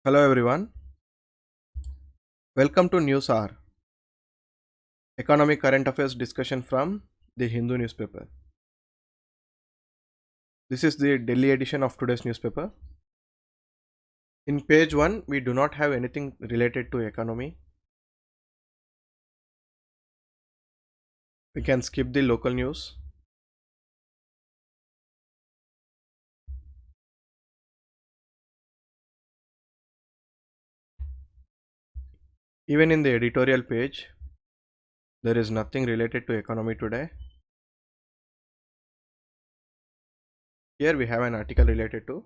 Hello everyone, welcome to News Hour, economic current affairs discussion from the Hindu newspaper. This is the Delhi edition of today's newspaper. In page 1, we do not have anything related to economy. We can skip the local news. Even in the editorial page, there is nothing related to economy today. Here we have an article related to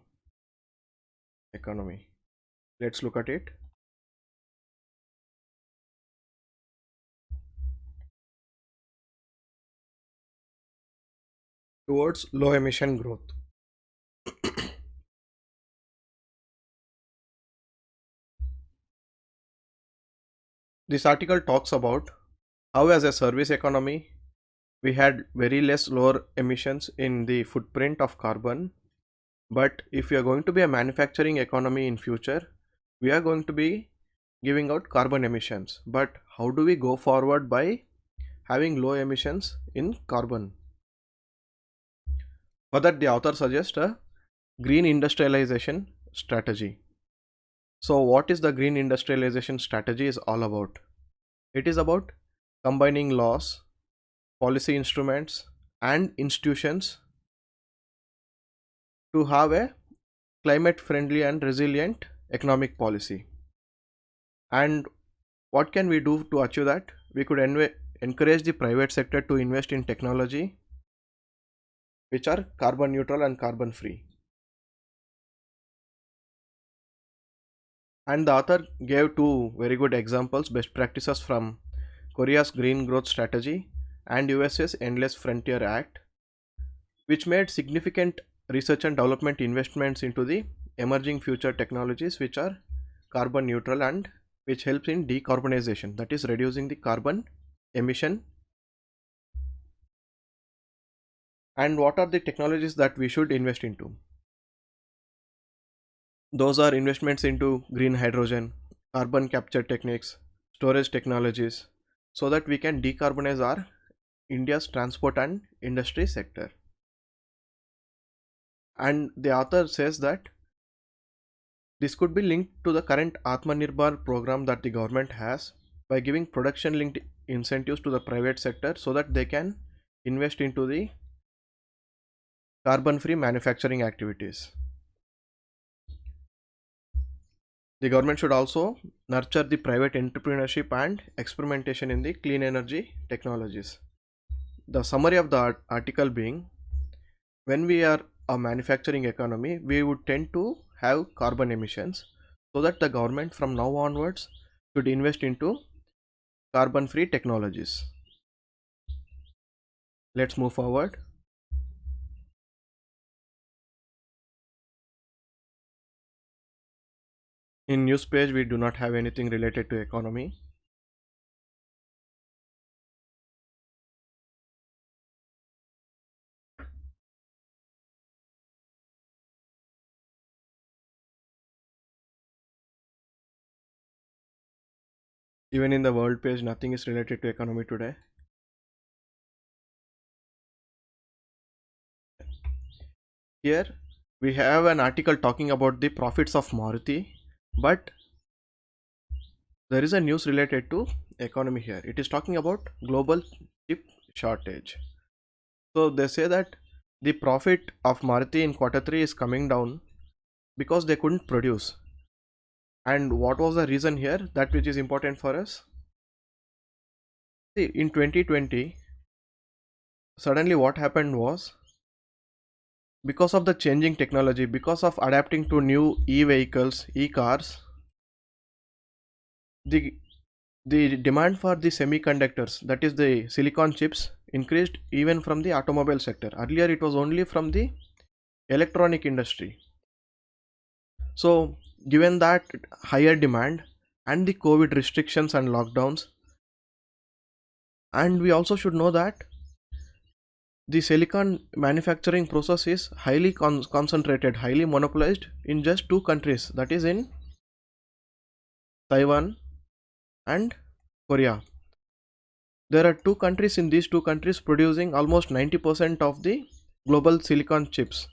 economy. Let's look at it. Towards low emission growth. This article talks about how, as a service economy, we had very less lower emissions in the footprint of carbon. But if we are going to be a manufacturing economy in future, we are going to be giving out carbon emissions. But how do we go forward by having low emissions in carbon? For that, the author suggests a green industrialization strategy. So what is the green industrialization strategy is all about? It is about combining laws, policy instruments and institutions to have a climate friendly and resilient economic policy. And what can we do to achieve that? We could encourage the private sector to invest in technology which are carbon neutral and carbon free. And the author gave two very good examples, best practices from Korea's Green Growth Strategy and USA's Endless Frontier Act, which made significant research and development investments into the emerging future technologies which are carbon neutral and which helps in decarbonization, that is reducing the carbon emission. And what are the technologies that we should invest into? Those are investments into green hydrogen, carbon capture techniques, storage technologies, so that we can decarbonize our India's transport and industry sector. And the author says that this could be linked to the current Atmanirbhar program that the government has by giving production linked incentives to the private sector so that they can invest into the carbon free manufacturing activities. The government should also nurture the private entrepreneurship and experimentation in the clean energy technologies. The summary of the article being, when we are a manufacturing economy, we would tend to have carbon emissions, so that the government from now onwards should invest into carbon free technologies. Let's move forward. In news page, we do not have anything related to economy. Even in the world page, nothing is related to economy today. Here we have an article talking about the profits of Maruti, but there is a news related to economy here. It is talking about global chip shortage. So they say that the profit of Maruti in quarter 3 is coming down because they couldn't produce. And what was the reason here? That which is important for us. See, in 2020, suddenly what happened was, because of the changing technology, because of adapting to new e-vehicles, e-cars, the the demand for the semiconductors, that is the silicon chips, increased even from the automobile sector. Earlier it was only from the electronic industry. So given that higher demand and the COVID restrictions and lockdowns, and we also should know that the silicon manufacturing process is highly concentrated, highly monopolized in just two countries, that is in Taiwan, and Korea. There are two countries in these two countries producing almost 90% of the global silicon chips.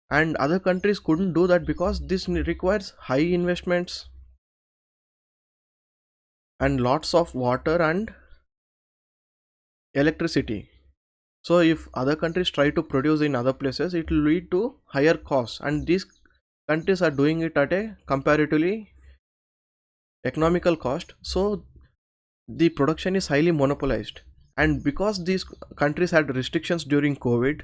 And other countries couldn't do that because this requires high investments and lots of water and electricity. So if other countries try to produce in other places, it will lead to higher costs, and these countries are doing it at a comparatively economical cost. So the production is highly monopolized, and because these countries had restrictions during COVID,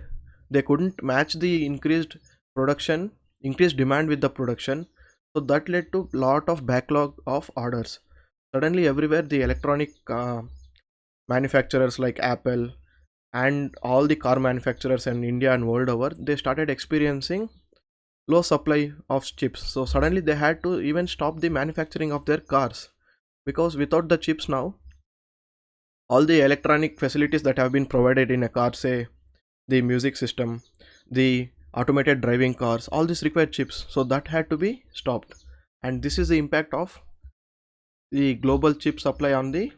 they couldn't match the increased demand with the production. So that led to lot of backlog of orders. Suddenly everywhere the electronic manufacturers like Apple and all the car manufacturers in India and world over, they started experiencing low supply of chips. So suddenly they had to even stop the manufacturing of their cars, because without the chips now, all the electronic facilities that have been provided in a car, say the music system, the automated driving cars, all this require chips. So that had to be stopped. And this is the impact of the global chip supply on the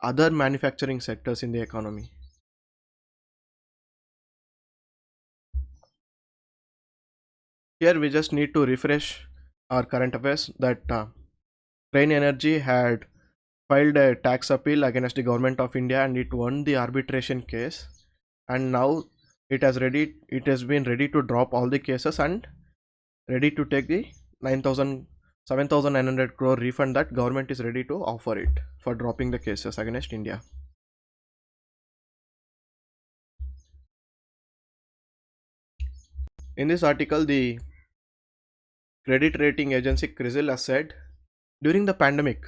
other manufacturing sectors in the economy. Here we just need to refresh our current affairs that Rain Energy had filed a tax appeal against the government of India, and it won the arbitration case. And now it has been ready to drop all the cases and ready to take the 9,000 7,900 crore refund that government is ready to offer it for dropping the cases against India. In this article, the credit rating agency CRISIL has said during the pandemic,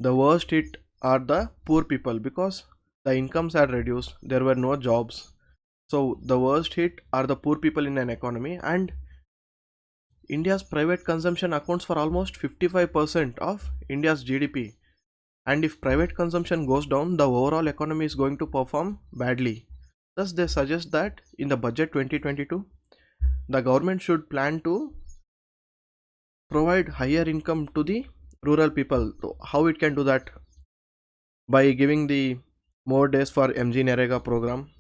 the worst hit are the poor people because the incomes are reduced, there were no jobs. So the worst hit are the poor people in an economy, and India's private consumption accounts for almost 55% of India's GDP. And if private consumption goes down, the overall economy is going to perform badly. Thus, they suggest that in the budget 2022, the government should plan to provide higher income to the rural people. How it can do that? By giving the more days for MG Narega program,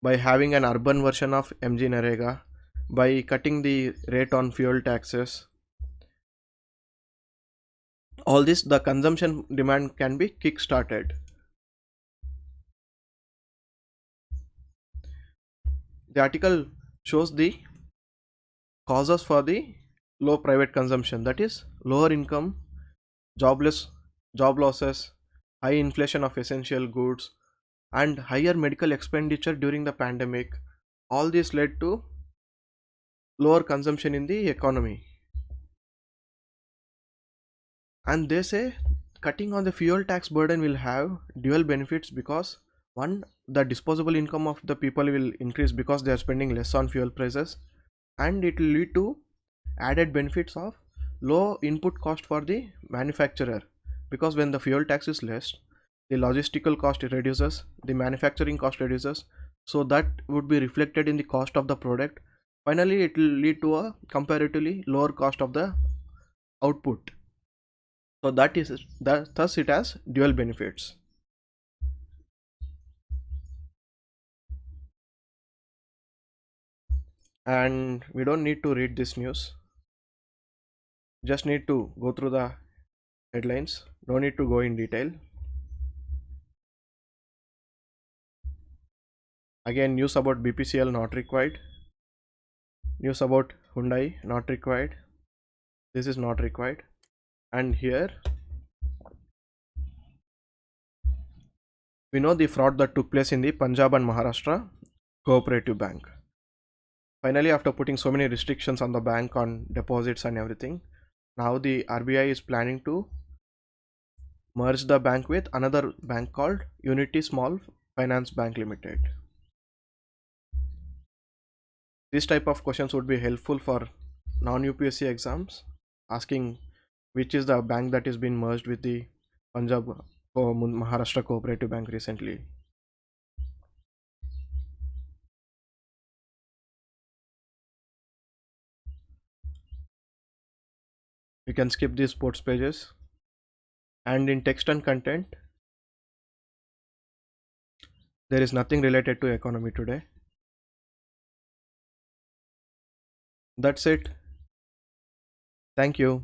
by having an urban version of MG Narega, by cutting the rate on fuel taxes. All this, the consumption demand can be kick started. The article shows the causes for the low private consumption, that is lower income, jobless job losses, high inflation of essential goods, and higher medical expenditure during the pandemic. All this led to lower consumption in the economy. And they say cutting on the fuel tax burden will have dual benefits, because one, the disposable income of the people will increase because they are spending less on fuel prices, and it will lead to added benefits of low input cost for the manufacturer, because when the fuel tax is less, the logistical cost reduces, the manufacturing cost reduces, so that would be reflected in the cost of the product. Finally, it will lead to a comparatively lower cost of the output. So that is that, thus it has dual benefits. And we don't need to read this news, just need to go through the headlines, no need to go in detail. Again, news about BPCL not required, news about Hyundai not required, this is not required. And here we know the fraud that took place in the Punjab and Maharashtra cooperative bank. Finally, after putting so many restrictions on the bank on deposits and everything, now the RBI is planning to merge the bank with another bank called Unity Small Finance Bank Limited. This type of questions would be helpful for non-UPSC exams, asking which is the bank that is being merged with the Punjab or Maharashtra Cooperative Bank recently. You can skip these sports pages. and in text and content there is nothing related to economy today. That's it. Thank you.